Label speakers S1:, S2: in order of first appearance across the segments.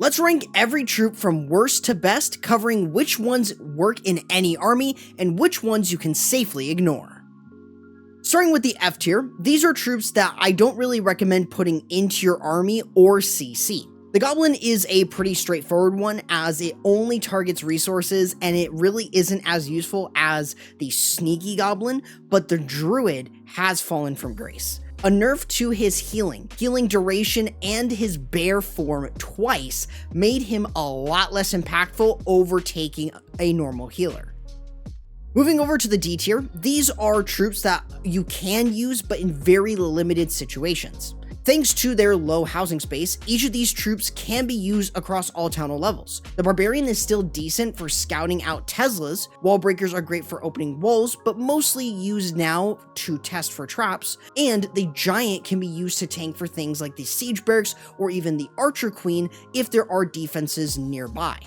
S1: Let's rank every troop from worst to best, covering which ones work in any army and which ones you can safely ignore. Starting with the F tier, these are troops that I don't really recommend putting into your army or CC. The Goblin is a pretty straightforward one as it only targets resources and it really isn't as useful as the Sneaky Goblin, but the Druid has fallen from grace. A nerf to his healing duration, and his bear form twice made him a lot less impactful, overtaking a normal healer. Moving over to the D tier, these are troops that you can use but in very limited situations. Thanks to their low housing space, each of these troops can be used across all town hall levels. The Barbarian is still decent for scouting out Teslas, Wall Breakers are great for opening walls, but mostly used now to test for traps, and the Giant can be used to tank for things like the Siege Barracks or even the Archer Queen if there are defenses nearby.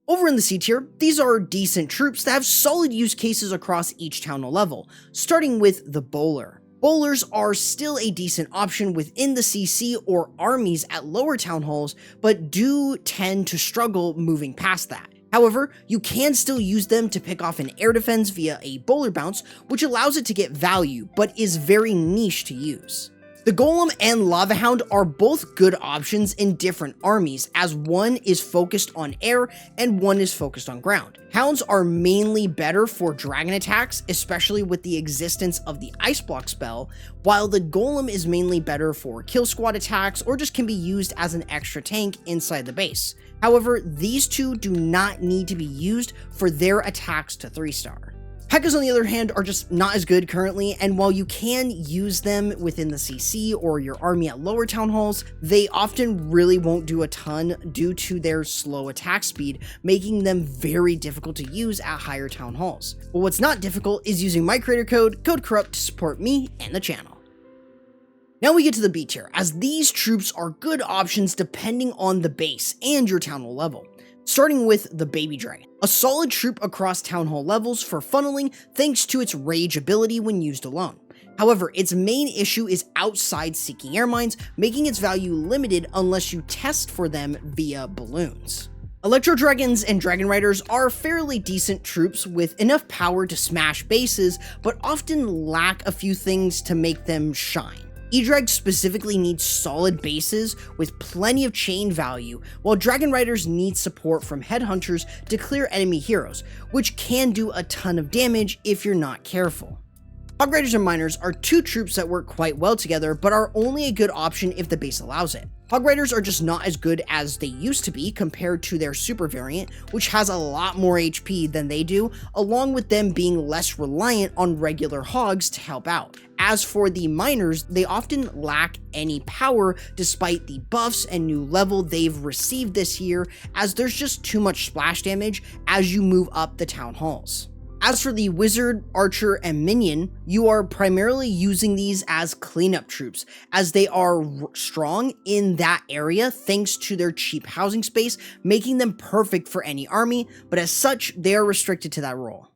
S1: Over in the C tier, these are decent troops that have solid use cases across each town hall level, starting with the Bowler. Bowlers are still a decent option within the CC or armies at lower town halls, but do tend to struggle moving past that. However, you can still use them to pick off an air defense via a bowler bounce, which allows it to get value, but is very niche to use. The Golem and Lava Hound are both good options in different armies, as one is focused on air and one is focused on ground. Hounds are mainly better for dragon attacks, especially with the existence of the Ice Block spell, while the Golem is mainly better for kill squad attacks or just can be used as an extra tank inside the base. However, these two do not need to be used for their attacks to 3-star. P.e.k.k.as on the other hand are just not as good currently, and while you can use them within the CC or your army at lower town halls, they often really won't do a ton due to their slow attack speed, making them very difficult to use at higher town halls. But what's not difficult is using my creator code CorruptYT to support me and the channel. Now we get to the B tier, as these troops are good options depending on the base and your town hall level. Starting with the Baby Dragon, a solid troop across town hall levels for funneling thanks to its rage ability when used alone. However, its main issue is outside seeking air mines, making its value limited unless you test for them via balloons. Electro Dragons and Dragon Riders are fairly decent troops with enough power to smash bases, but often lack a few things to make them shine. E-Drag specifically needs solid bases with plenty of chain value, while Dragon Riders need support from headhunters to clear enemy heroes, which can do a ton of damage if you're not careful. Hog Riders and Miners are two troops that work quite well together, but are only a good option if the base allows it. Hog Riders are just not as good as they used to be compared to their super variant, which has a lot more HP than they do, along with them being less reliant on regular hogs to help out. As for the Miners, they often lack any power despite the buffs and new level they've received this year, as there's just too much splash damage as you move up the town halls. As for the Wizard, Archer, and Minion, you are primarily using these as cleanup troops, as they are strong in that area thanks to their cheap housing space, making them perfect for any army, but as such, they are restricted to that role.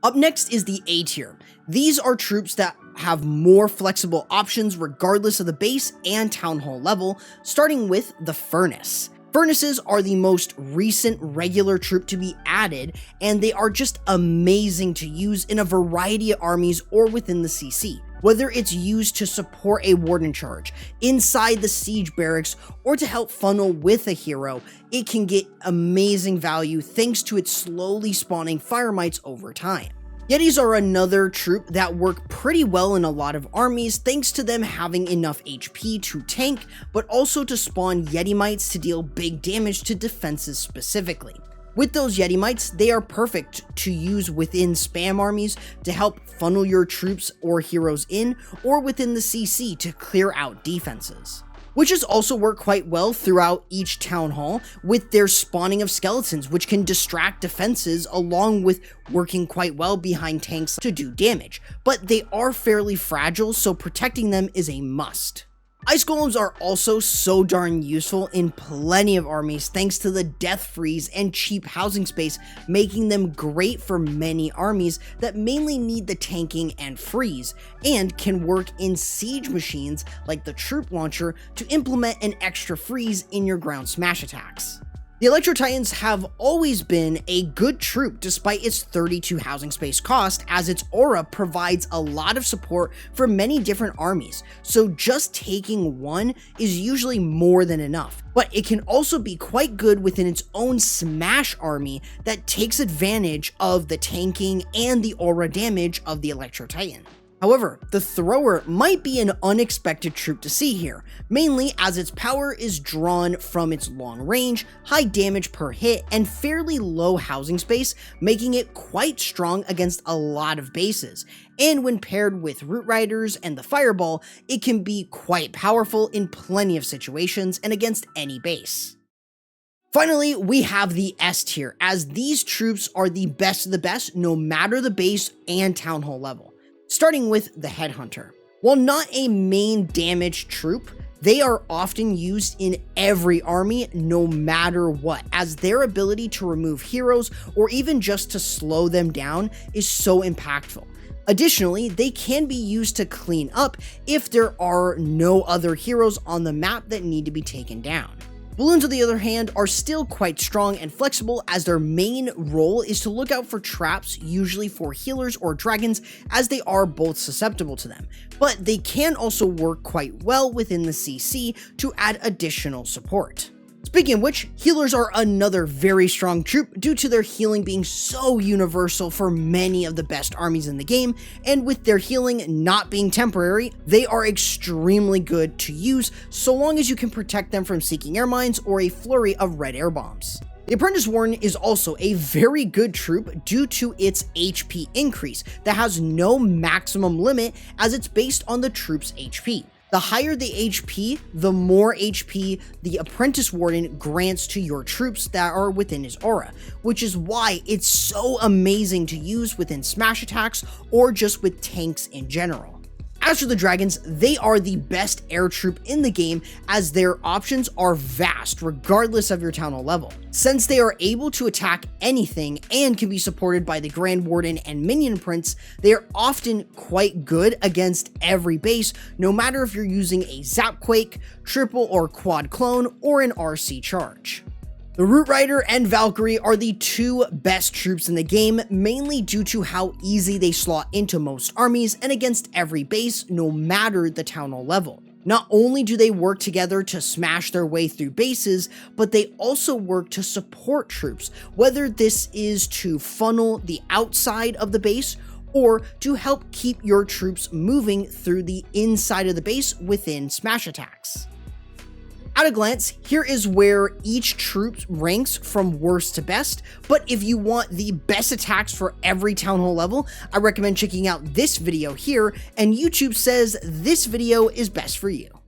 S1: Up next is the A tier. These are troops that have more flexible options regardless of the base and town hall level, starting with the Furnace. Furnaces are the most recent regular troop to be added, and they are just amazing to use in a variety of armies or within the CC. Whether it's used to support a warden charge, inside the siege barracks, or to help funnel with a hero, it can get amazing value thanks to its slowly spawning fire mites over time. Yetis are another troop that work pretty well in a lot of armies thanks to them having enough HP to tank, but also to spawn Yeti mites to deal big damage to defenses specifically. With those Yeti mites, they are perfect to use within spam armies to help funnel your troops or heroes in, or within the CC to clear out defenses. Witches also work quite well throughout each town hall with their spawning of skeletons, which can distract defenses along with working quite well behind tanks to do damage, but they are fairly fragile, so protecting them is a must. Ice Golems are also so darn useful in plenty of armies thanks to the death freeze and cheap housing space, making them great for many armies that mainly need the tanking and freeze, and can work in siege machines like the troop launcher to implement an extra freeze in your ground smash attacks. The Electro Titans have always been a good troop despite its 32 housing space cost, as its aura provides a lot of support for many different armies, so just taking one is usually more than enough. But it can also be quite good within its own smash army that takes advantage of the tanking and the aura damage of the Electro Titan. However, the Thrower might be an unexpected troop to see here, mainly as its power is drawn from its long range, high damage per hit, and fairly low housing space, making it quite strong against a lot of bases. And when paired with Root Riders and the Fireball, it can be quite powerful in plenty of situations and against any base. Finally, we have the S tier, as these troops are the best of the best no matter the base and Town Hall level. Starting with the Headhunter. While not a main damage troop, they are often used in every army no matter what, as their ability to remove heroes or even just to slow them down is so impactful. Additionally, they can be used to clean up if there are no other heroes on the map that need to be taken down. Balloons, on the other hand, are still quite strong and flexible, as their main role is to look out for traps, usually for healers or dragons, as they are both susceptible to them. But they can also work quite well within the CC to add additional support. Speaking of which, healers are another very strong troop due to their healing being so universal for many of the best armies in the game, and with their healing not being temporary, they are extremely good to use so long as you can protect them from seeking air mines or a flurry of red air bombs. The Apprentice Warden is also a very good troop due to its HP increase that has no maximum limit, as it's based on the troop's HP. The higher the HP, the more HP the Apprentice Warden grants to your troops that are within his aura, which is why it's so amazing to use within smash attacks or just with tanks in general. As for the dragons, they are the best air troop in the game, as their options are vast regardless of your town hall level. Since they are able to attack anything and can be supported by the Grand Warden and Minion Prince, they are often quite good against every base, no matter if you're using a Zapquake, triple or quad clone, or an RC charge. The Root Rider and Valkyrie are the two best troops in the game, mainly due to how easy they slot into most armies and against every base, no matter the town hall level. Not only do they work together to smash their way through bases, but they also work to support troops, whether this is to funnel the outside of the base or to help keep your troops moving through the inside of the base within smash attacks. At a glance, here is where each troop ranks from worst to best, but if you want the best attacks for every town hall level, I recommend checking out this video here, and YouTube says this video is best for you.